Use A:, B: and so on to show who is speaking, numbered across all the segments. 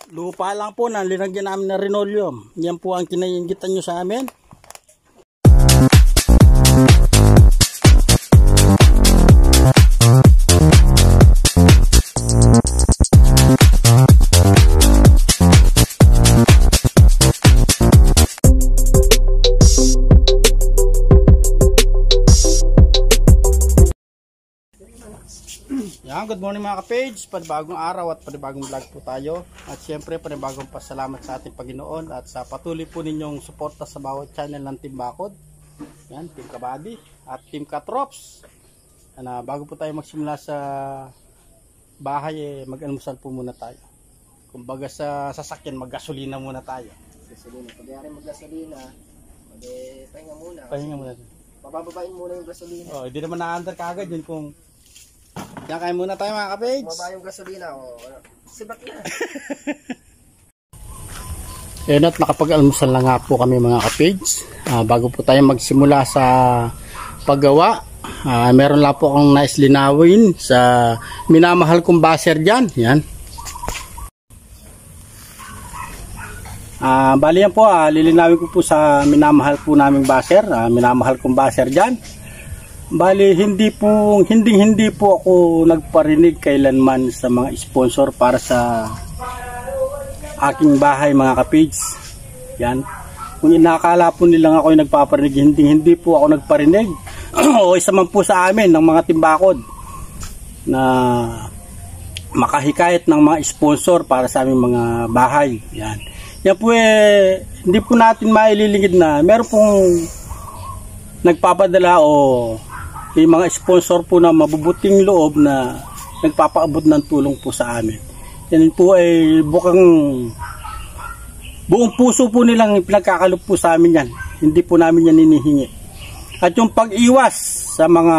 A: Lupa lang po na linagyan namin ng linoleum. Yan po ang kinaiingitan nyo sa amin. Yan, good morning mga ka-page, panibagong araw at panibagong vlog po tayo. At syempre panibagong pasalamat sa ating Panginoon at sa patuloy po ninyong suporta sa bawat channel ng Team Bakod. Yan, Team Kabady at Team Katrops. Bago po tayo magsimula sa bahay, mag-almusal po muna tayo. Kumbaga sa sasakyan, mag-gasolina muna tayo.
B: Gasolina, pag yari mag-gasolina, pahinga muna.
A: Pahinga muna.
B: Pabababain muna yung gasolina.
A: Oh, hindi naman na-under kagad yun kung... Yan, kain muna tayo mga ka-page.
B: Bababa yung gasolina, sibat na.
A: Yan, at nakapag-almusal na nga po kami mga ka-page. Bago po tayo magsimula sa paggawa, meron lang po akong nais linawin sa minamahal kong baser dyan. Yan. Bali yan po, lilinawin ko po sa minamahal po naming baser, minamahal kong baser dyan. Bali, hindi po ako nagparinig kailanman sa mga sponsor para sa aking bahay mga ka-page. Yan. Kung inakala po nilang ako yung nagpaparinig, hindi po ako nagparinig. O isa man po sa amin ng mga Team Bakod na makahikayat ng mga sponsor para sa aming mga bahay. Yan. Yan po hindi po natin maililingid na meron pong nagpapadala o yung mga sponsor po na mabubuting loob na nagpapaabot ng tulong po sa amin. Yan po ay buong puso po nilang pinagkakaloob po sa amin yan. Hindi po namin yan hinihingi. At yung pag-iwas sa mga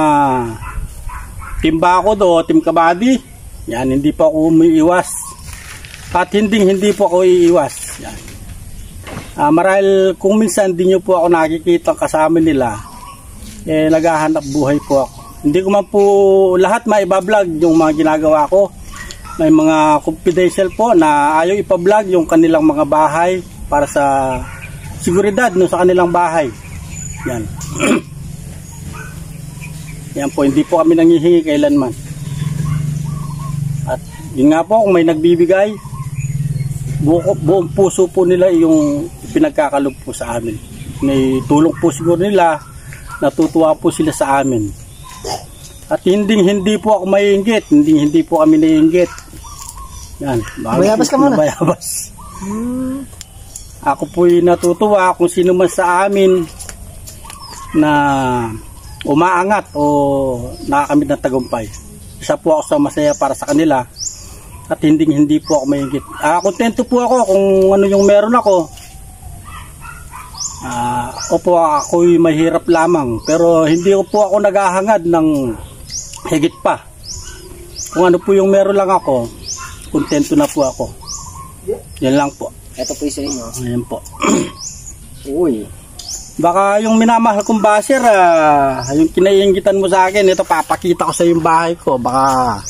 A: Team Bakod o Team Kabady, yan, hindi po ako umiiwas. At hindi po ako iiwas. Yan. Marahil kung minsan hindi nyo po ako nakikita kasama nila, naghahanap buhay po ako. Hindi ko man po lahat maiba-vlog yung mga ginagawa ko. May mga confidential po na ayaw ipa-vlog yung kanilang mga bahay para sa seguridad no, sa kanilang bahay. Yan. Yan po, hindi po kami nanghihingi kailanman. At yun nga po, kung may nagbibigay, buong puso po nila yung pinagkakalob po sa amin. May tulong po siguro nila, natutuwa po sila sa amin. At hindi po ako maiinggit, hindi po kami naiinggit. Yan,
B: bayabas ka muna.
A: Bayabas. Ako po'y natutuwa kung sino man sa amin na umaangat o nakakamit ng tagumpay. Isa po ako sa masaya para sa kanila at hindi po ako maiinggit. Kontento po ako kung ano yung meron ako. Opo, ako'y mahirap lamang pero hindi po ako naghahangad ng higit pa. Kung ano po yung meron lang ako, kontento na po ako. Yan lang po.
B: Ito po yung sa inyo.
A: Ayan po.
B: Uy.
A: Baka yung minamahal kong baser, yung kinaiingitan mo sa akin, ito papakita ko sa yung bahay ko. Baka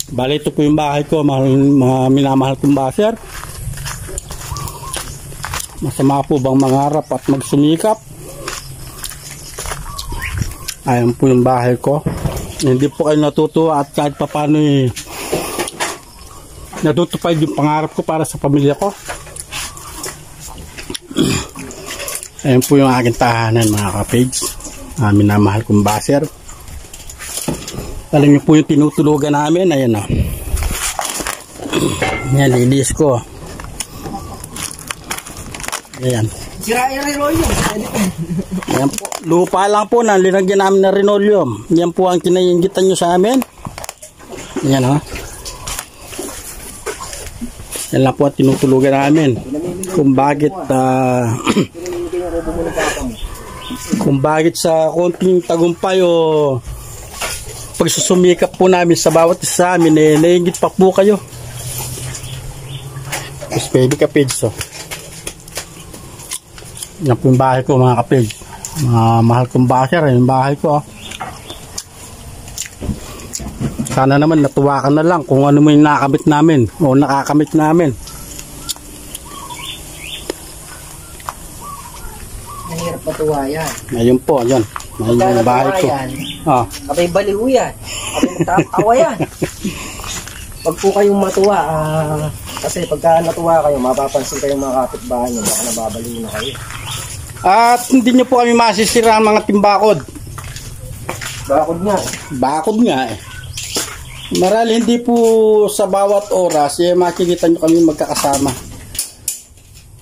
A: bali, ito po yung bahay ko, mga minamahal kong baser. Masama po bang mangarap at magsumikap? Ayan po yung bahay ko. Hindi po kayo natutuwa at kahit paano natutupad yung pangarap ko para sa pamilya ko. Ayan po yung aking tahanan mga ka-page. Minamahal kong baser. Alam niyo po yung tinutulugan namin. Ayan o. Ayan, lilis ko. Ayan. Ayan po. Lupa lang po na linagyan namin ng linoleum. Yan po ang kinaiingitan nyo sa amin. Ayan o. Yan lang po ang tinutulugan namin. Kung bakit kung bakit sa konting tagumpay o pagsusumikap po namin sa bawat isa sa amin, naiingit pa po kayo. Tapos baby ka-page to. Yan po yung bahay ko mga ka-page. Mahal kong baser, yung bahay ko. Sana naman natuwa ka na lang kung ano mo yung nakakamit namin o nakakamit namin.
B: Mahirap matuwa yan.
A: Ayun po, ayun. Ayun yung bahay ko.
B: Abay baliw yan. Abay magtatawa yan. Pag po kayong matuwa, kasi pagka natuwa kayo, mapapansin kayong mga kapitbahay nyo, baka nababaliw na kayo.
A: At hindi nyo po kami masisira ang mga timbakod.
B: Bakod nga.
A: Bakod nga eh. Marahil hindi po sa bawat oras makikita nyo kami magkakasama.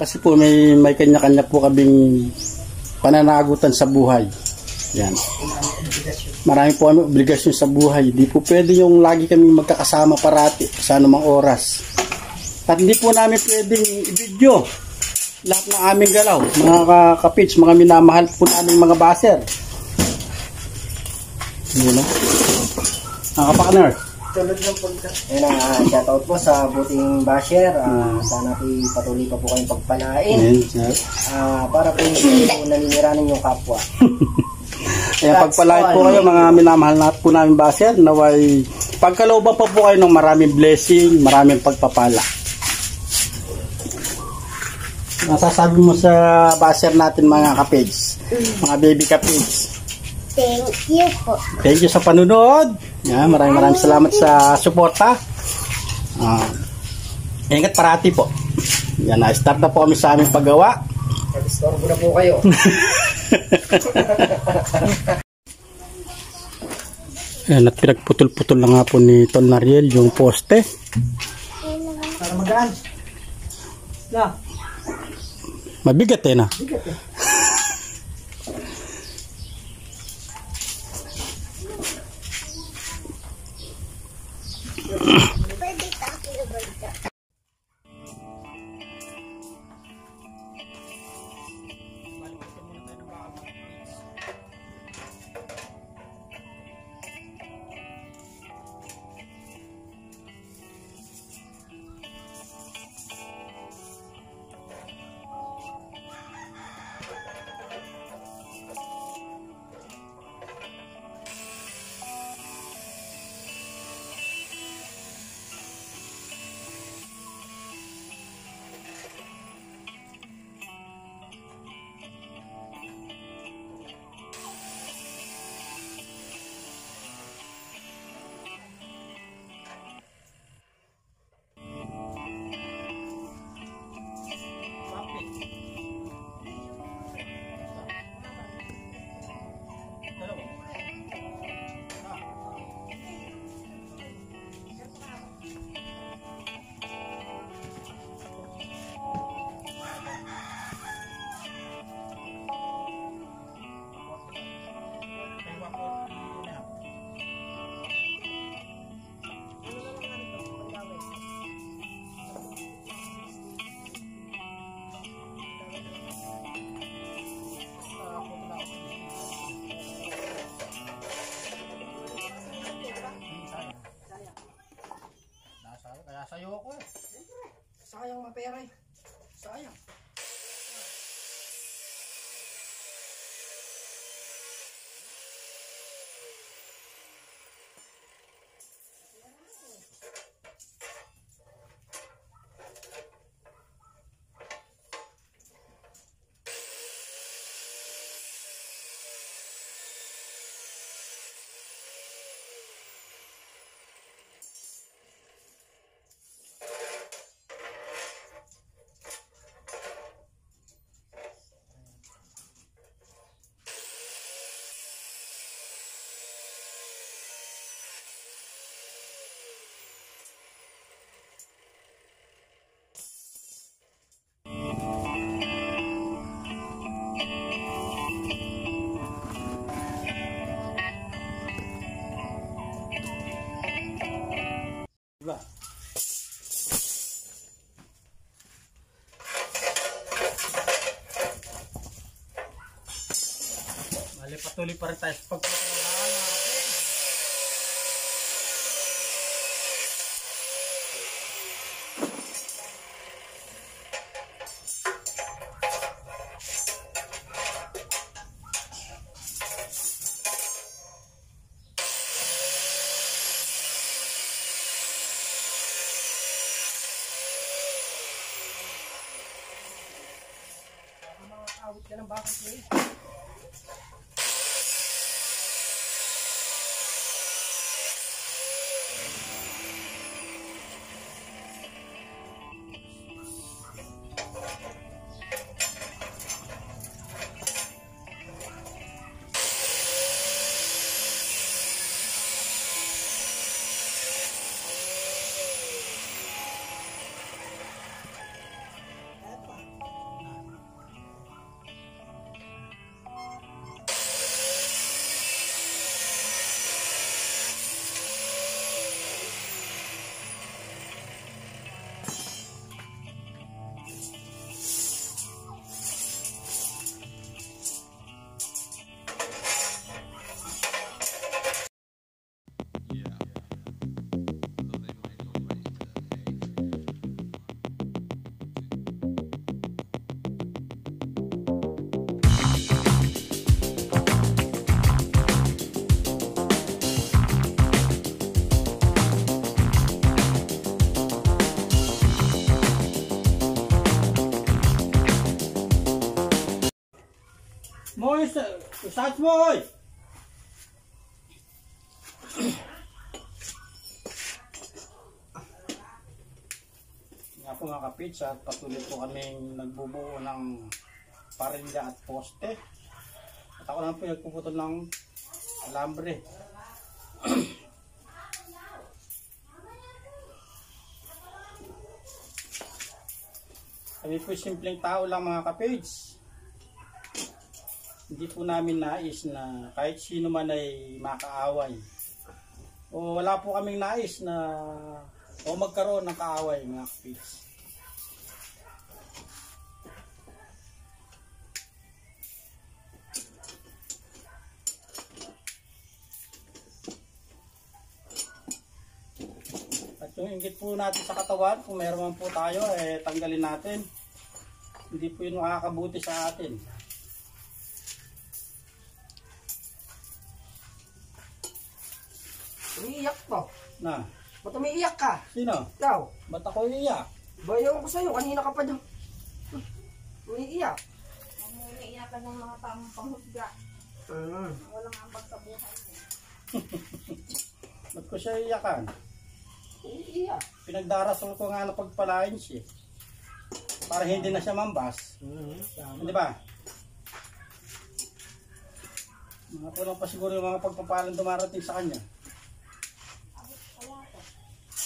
A: Kasi po may kanya-kanya po kaming pananagutan sa buhay. Yan. Marami po kami obligasyon sa buhay. Hindi po pwede yung lagi kami magkakasama parati sa anumang oras. At hindi po namin pwedeng i-video lahat ng aming galaw. Mga kapits, mga minamahal po namin mga baser. Yun na. Mga kapartner.
B: Tulad ng shoutout po sa buting basher. Sana patuloy pa po kayong pagpalain. Para po naniniranin yung kapwa.
A: Kaya pagpalain po kayo mga minamahal na po namin baser. Naway pagkalooban pa po kayo ng maraming blessing, maraming pagpapala. Masasabi mo sa baser natin mga kapage, mga baby kapage.
C: Thank you po.
A: Thank you sa panunod. Yan, maraming salamat sa suporta. Ingat parati po. Yan, na-start na po kami sa aming paggawa.
B: Istorbo na po kayo.
A: Yan, at pinagputol-putol na nga po ni Tol Nariel yung poste.
B: Para magaan.
A: Mabigat eh na.
B: Bigat eh.
A: Kaya sayo ako eh.
B: Sayang mapera eh. Sayang.
A: Diba? Mali, patuloy pa rin tayo sa pagpapalalaan natin.
B: ka ng bakit mo eh.
A: Moy, usat moy! Nga po mga kapits at patuloy po kaming nagbubuo ng parilya at poste. At ako lang po nagpuputol ng alambre. Kami po simpleng tao lang mga kapits. Hindi po namin nais na kahit sino man ay makaaway. O wala po kaming nais na o magkaroon ng kaaway mga kapits. At yung inggit po natin sa katawan, kung meron man po tayo, tanggalin natin. Hindi po yun makakabuti sa atin.
B: Umiiyak po.
A: Na,
B: Ba't umiiyak ka?
A: sino?
B: Ikaw.
A: Ba't ako iiyak?
B: Bayaw ko sa'yo. Kanina ka pa dyan. Umiiyak.
C: Umiiyakan ng mga tamang panghusga. Walang ambag sa buhay mo.
A: Ba't ko siya iiyakan?
B: Umiiyak.
A: Pinagdarasol ko nga na pagpalain siya. Para hindi na siya mambas. Di ba? Mga kulang pa siguro yung mga pagpapalang dumarating sa kanya.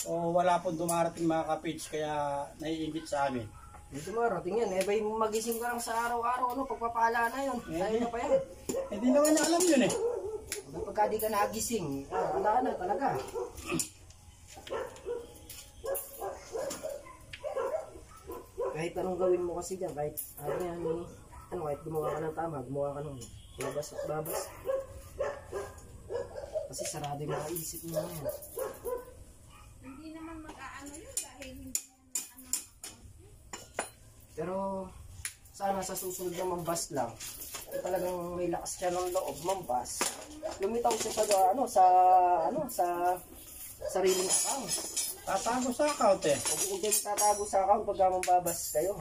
A: O wala pong dumarating mga kapits kaya naiingit sa amin.
B: Hindi dumarating yan. Eh, bay magising ka lang sa araw-araw. Ano, pagpapala na yun. Tayo na pa yan.
A: Hindi naman niya alam yun eh.
B: Pagka di ka nagising, wala na talaga. Kahit anong gawin mo kasi dyan, kahit kahit gumawa ka ng tama, gumawa ka ng babas at babas. Kasi sarado yung mga isip mo yan.
C: Hindi naman mag-aano yun dahil hindi naman ano.
B: Pero sana sa susunod na mambas lang, kung talagang may lakas siya ng loob mambas, lumitaw siya sa sariling account.
A: Tatago sa account eh.
B: Huwag kayo tatago sa account pagka mambabas kayo.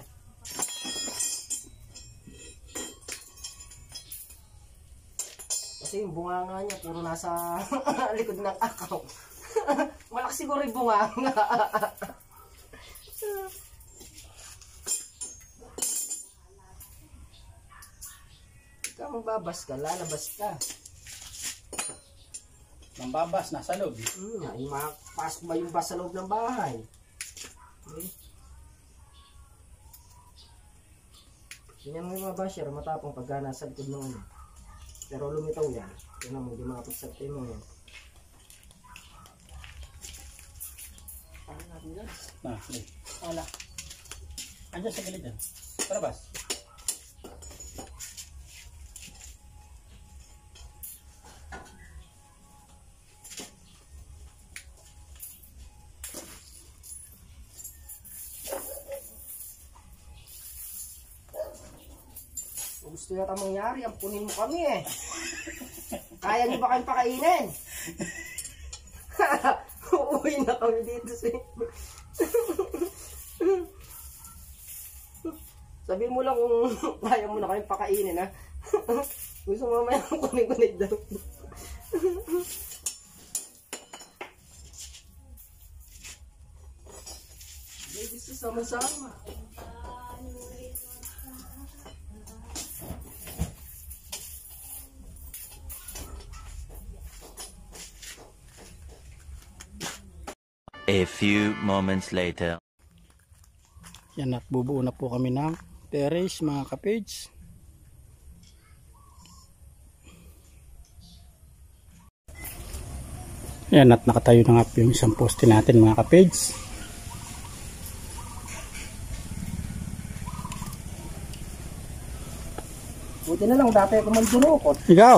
B: Kasi yung bunganga niya puro nasa likod ng account. Malaki siguro yung bunganga. Pagka mambabas ka, lalabas ka.
A: Mambabas, nasa loob.
B: Yung makapasok ba yung bus sa loob ng bahay? Okay. Ganyan mo yung mga basher, matapang pagka nasa likod ng ano. Pero lumitaw yan. Yan naman, hindi makapagsagtay mo yan. Paano natin yan?
A: Sige. Wala. Andiyan sa gilid yan. Palabas.
B: Gusto yata mangyari, ampunin mo kami eh. Kaya niyo ba kayong pakainin? Uuwi na kami dito sa Sabihin mo lang kung kaya mo na kayong pakainin, ha? Gusto mo mamaya kunig-kunig daw. Gusto sama-sama.
D: A few moments later.
A: Yan at bubuo na po kami ng terrace mga kapage. Yan at nakatayo na nga po yung isang poste natin mga kapage.
B: Buti na lang, dati ako magdurukot.
A: Ikaw?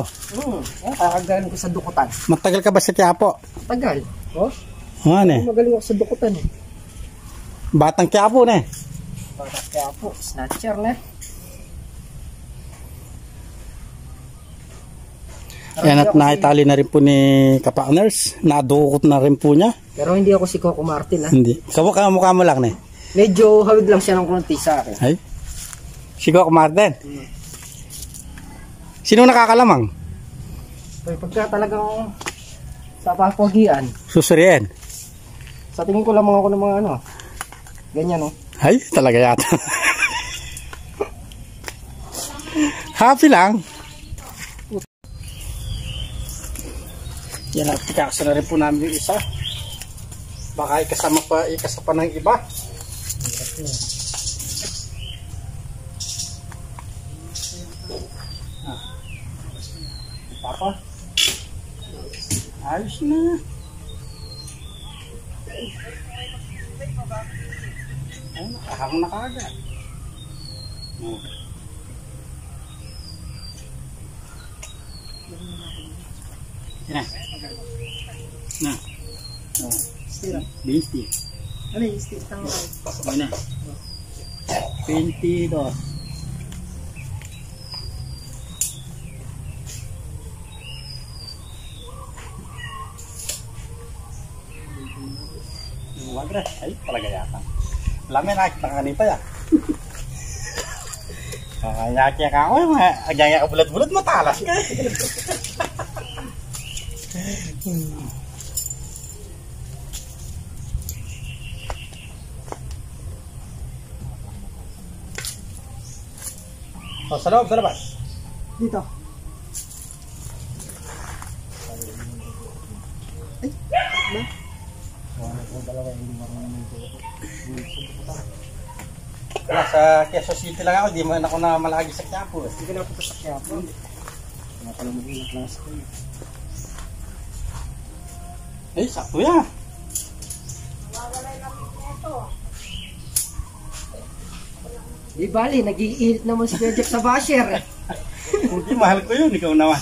B: Kakagaling ko sa dukutan.
A: Matagal ka ba sa Quiapo?
B: Tagal. Oh?
A: Ano eh?
B: Magaling ako sa dukutan eh.
A: Batang Quiapo na eh.
B: Kaya po, snatcher na.
A: Yan at nakitali na rin po ni Kapartners. Nadukot na rin po niya.
B: Pero hindi ako si Coco Martin, ha?
A: Hindi. Kamukha mo lang na eh.
B: Medyo hawid lang siya ng konti sa akin.
A: Ay? Si Coco Martin? Sino nakakalamang?
B: Pero pagka talagang sa papagian,
A: Susuriin.
B: sa tingin ko lamang ako ng mga ano, ganyan, no?
A: Ay, talaga yata. Happy lang. Yan at ikakasa na rin po namin yung isa. Baka ikasa pa ng iba. Papa. Ayos na. Ay, nakahang na kagad. Yan na. Oh. 20.
B: Ano yung stick ng
A: Okay na. 22. Wagre. Ay, talaga yata. Alam mo, nakikita ka kanita ya. Kaya ka ako, agaya ka bulat-bulat, matalas ka. Oh, sa loob, sa labas.
B: dito. Ay, na?
A: Wala, sa Quezon City lang ako, di man ako na malagi sa Quiapo.
B: Hindi ko na punta sa Quiapo. Napalamuhin na klase ko yun.
A: Eh, sakto yan.
B: Di bali, nag-iinit naman si Kuya Jack sa basher.
A: Hindi, mahal ko yun, ikaw naman.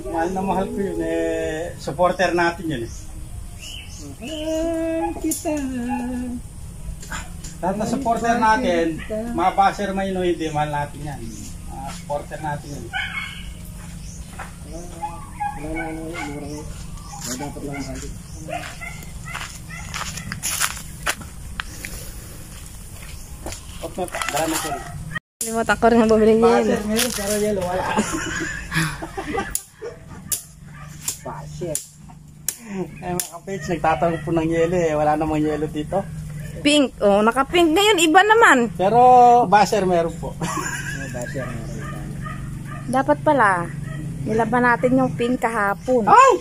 A: Mahal na mahal ko yun, eh, supporter natin yun eh.
B: Kita.
A: Lahat na supporter natin, mga basher may no, hindi, mahal natin yan. Supporter natin yun.
B: Wala na murang. Wala dapat lang ang halik.
A: Okay, dala na sir.
C: Limutan ko rin ang bumili niya.
B: Basher meron, pero yelo wala. Basher.
A: Eh mga kapits, nagtatanong po ng yelo eh. Wala namang yelo dito.
C: Pink. Oh, naka-pink ngayon. Iba naman.
A: Pero basher meron po.
B: Basher meron.
C: Dapat pala. Nilaban natin yung pink kahapon.
A: Ay!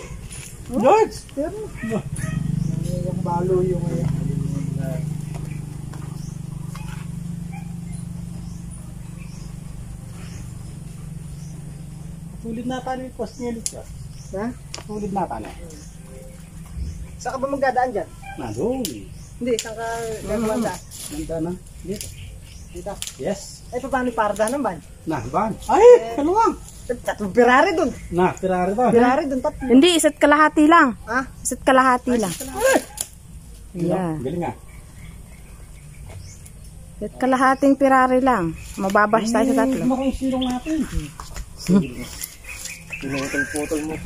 A: George!
B: Pero, yung balo yung
A: Tulid na tayo yung post niya dito.
B: ha?
A: Tulid na tayo.
B: Saan ka ba magdadaan dyan?
A: Nadong.
B: Hindi, saan ka gagawin daan?
A: Ganda na. Dito.
B: Dito.
A: Yes.
B: Ay, paano yung parda naman?
A: Nah, ban. Ay, kaluwang.
B: Tatlong Ferrari dun.
A: Nah, Ferrari ba?
B: Ferrari dun, tatlo.
C: Hindi, isa't kalahati lang.
B: Ha?
C: Isa't kalahati lang. Yeah.
A: Galing nga.
C: Isa't kalahating Ferrari lang. Mababas tayo sa tatlo.
A: Ano kung silong natin?
B: Pinutol-putol mo.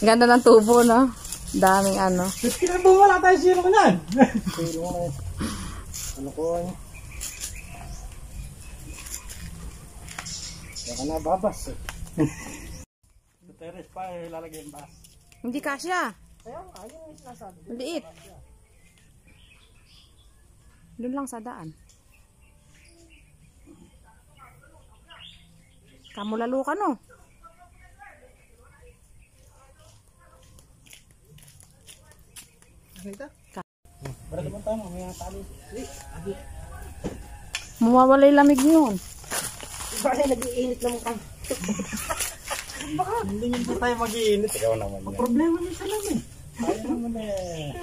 C: Ganda ng tubo, no? Daming ano.
A: Kaya ba wala tayo silong yan?
B: Ano ko?
A: Baka na babas eh. Sa terrace pa eh, lalagay yung bas.
C: Hindi kasya.
B: Kaya nga, yun yung sinasabi.
C: Maliit. Doon lang sa daan. Kamulalo ka no?
B: Nakita?
A: Para naman tayo, may tali.
C: Mawawala yung lamig yun.
B: Bakit nag-iinit naman kami?
A: Hindi tayo mag-iinit. Ikaw naman yan.
B: Problema niyo sa namin.
A: Tayo naman eh.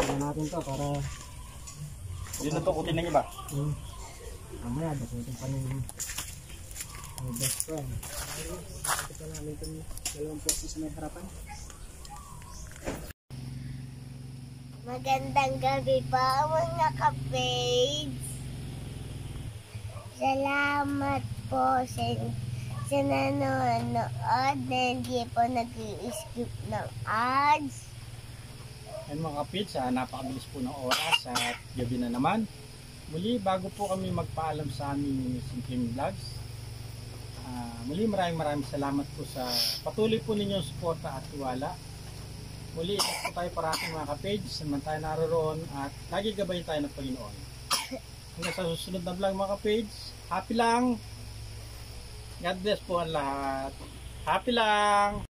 B: Tignan natin to para
A: Hindi na to kutin ng iba.
B: mamaya dapat pa rin ang best friend. Ito namin itong dalawang posto sa may harapan.
E: Magandang gabi po mga ka-page. Salamat po sa nanonood na hindi po nag-i-skip ng ads.
A: Ayun mga kapits, napakabilis po ng oras at gabi na naman. Muli, bago po kami magpaalam sa aming simpleng vlogs, muli maraming salamat po sa patuloy po ninyong suporta at tiwala. Muli, ingat po tayo parating mga ka-page, naman tayo naroon at lagi gabayin tayo ng Panginoon. Hanggang sa susunod na vlog mga ka-page, happy lang! God bless po ang lahat. Happy lang!